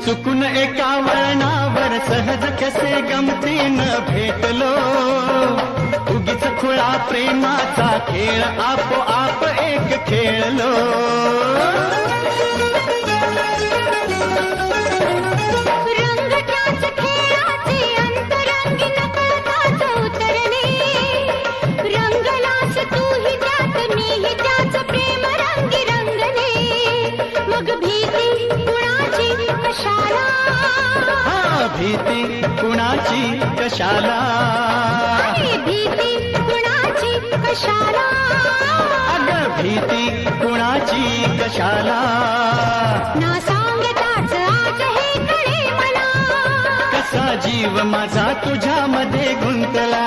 चुकून एका वळणावर सहज कसे गमतीनं भेटलो, उगीच खुळा प्रेमाचा खेळ आपोआप एक खेळलो. भीती कुणाची कशाला, भीती कुणाची कशाला, अगं भीती कुणाची कशाला. ना सांगताच आज हे कळे मला, कसा जीव माझा तुझ्यामध्ये गुंतला.